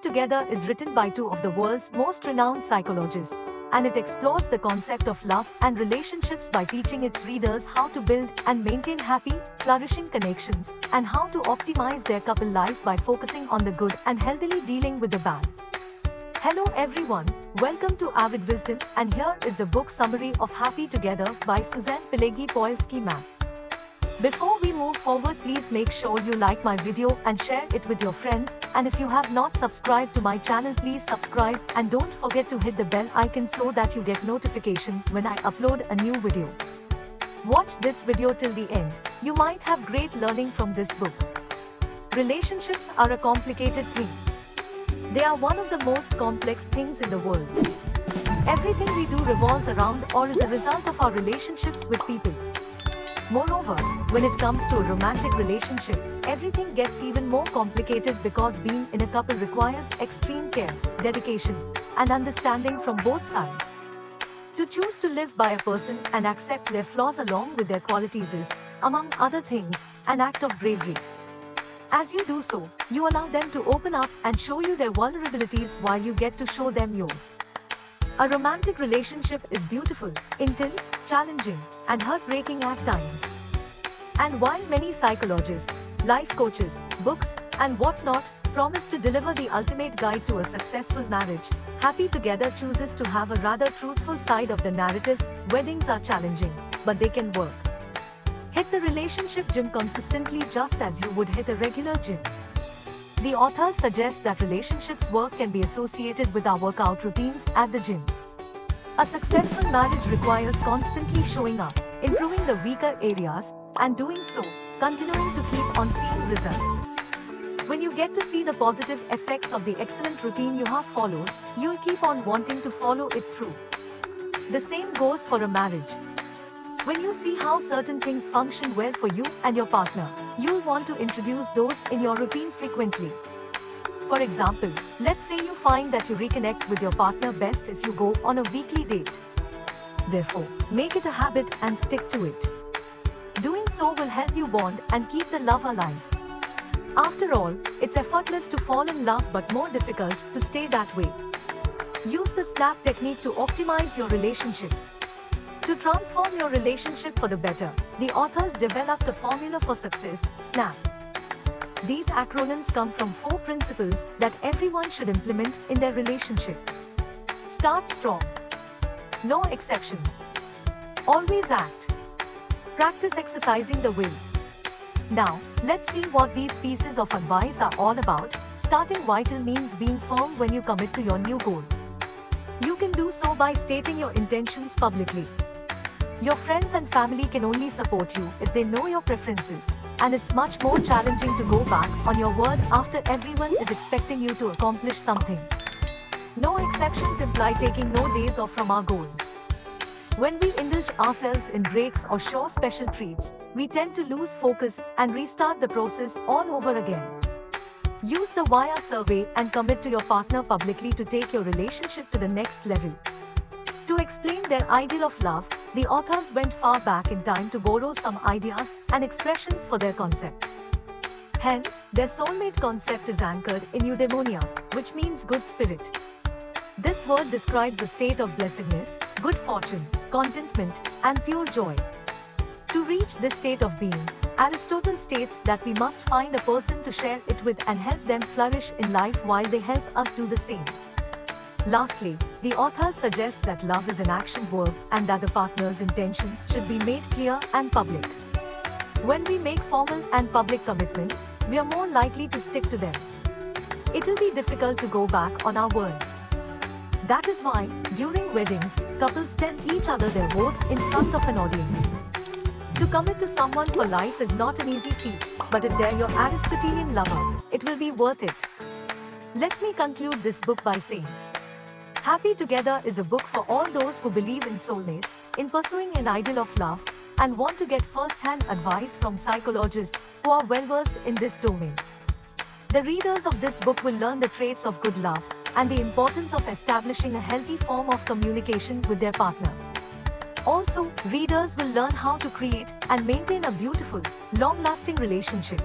Together is written by two of the world's most renowned psychologists, and it explores the concept of love and relationships by teaching its readers how to build and maintain happy, flourishing connections, and how to optimize their couple life by focusing on the good and healthily dealing with the bad. Hello everyone, welcome to Avid-Wisdom, and here is the book summary of Happy Together by Suzanne Pileggi-Poilsky. Before we move forward, please make sure you like my video and share it with your friends, and if you have not subscribed to my channel, please subscribe and don't forget to hit the bell icon so that you get notification when I upload a new video. Watch this video till the end. You might have great learning from this book. Relationships are a complicated thing. They are one of the most complex things in the world. Everything we do revolves around or is a result of our relationships with people. Moreover, when it comes to a romantic relationship, everything gets even more complicated because being in a couple requires extreme care, dedication, and understanding from both sides. To choose to live by a person and accept their flaws along with their qualities is, among other things, an act of bravery. As you do so, you allow them to open up and show you their vulnerabilities while you get to show them yours. A romantic relationship is beautiful, intense, challenging, and heartbreaking at times. And while many psychologists, life coaches, books, and whatnot promise to deliver the ultimate guide to a successful marriage, Happy Together chooses to have a rather truthful side of the narrative. Weddings are challenging, but they can work. Hit the relationship gym consistently just as you would hit a regular gym. The authors suggest that relationships work can be associated with our workout routines at the gym. A successful marriage requires constantly showing up, improving the weaker areas, and doing so, continuing to keep on seeing results. When you get to see the positive effects of the excellent routine you have followed, you'll keep on wanting to follow it through. The same goes for a marriage. When you see how certain things function well for you and your partner, you'll want to introduce those in your routine frequently. For example, let's say you find that you reconnect with your partner best if you go on a weekly date. Therefore, make it a habit and stick to it. Doing so will help you bond and keep the love alive. After all, it's effortless to fall in love but more difficult to stay that way. Use the SNAP technique to optimize your relationship. To transform your relationship for the better, the authors developed a formula for success, SNAP. These acronyms come from 4 principles that everyone should implement in their relationship. Start strong. No exceptions. Always act. Practice exercising the will. Now, let's see what these pieces of advice are all about. Starting vital means being firm when you commit to your new goal. You can do so by stating your intentions publicly. Your friends and family can only support you if they know your preferences, and it's much more challenging to go back on your word after everyone is expecting you to accomplish something. No exceptions imply taking no days off from our goals. When we indulge ourselves in breaks or show special treats, we tend to lose focus and restart the process all over again. Use the WIRE survey and commit to your partner publicly to take your relationship to the next level. To explain their ideal of love, the authors went far back in time to borrow some ideas and expressions for their concept. Hence, their soulmate concept is anchored in eudaimonia, which means good spirit. This word describes a state of blessedness, good fortune, contentment, and pure joy. To reach this state of being, Aristotle states that we must find a person to share it with and help them flourish in life while they help us do the same. Lastly, the authors suggest that love is an action verb and that the partner's intentions should be made clear and public. When we make formal and public commitments, we are more likely to stick to them. It'll be difficult to go back on our words. That is why, during weddings, couples tell each other their vows in front of an audience. To commit to someone for life is not an easy feat, but if they're your Aristotelian lover, it will be worth it. Let me conclude this book by saying, Happy Together is a book for all those who believe in soulmates, in pursuing an ideal of love, and want to get first-hand advice from psychologists who are well-versed in this domain. The readers of this book will learn the traits of good love and the importance of establishing a healthy form of communication with their partner. Also, readers will learn how to create and maintain a beautiful, long-lasting relationship.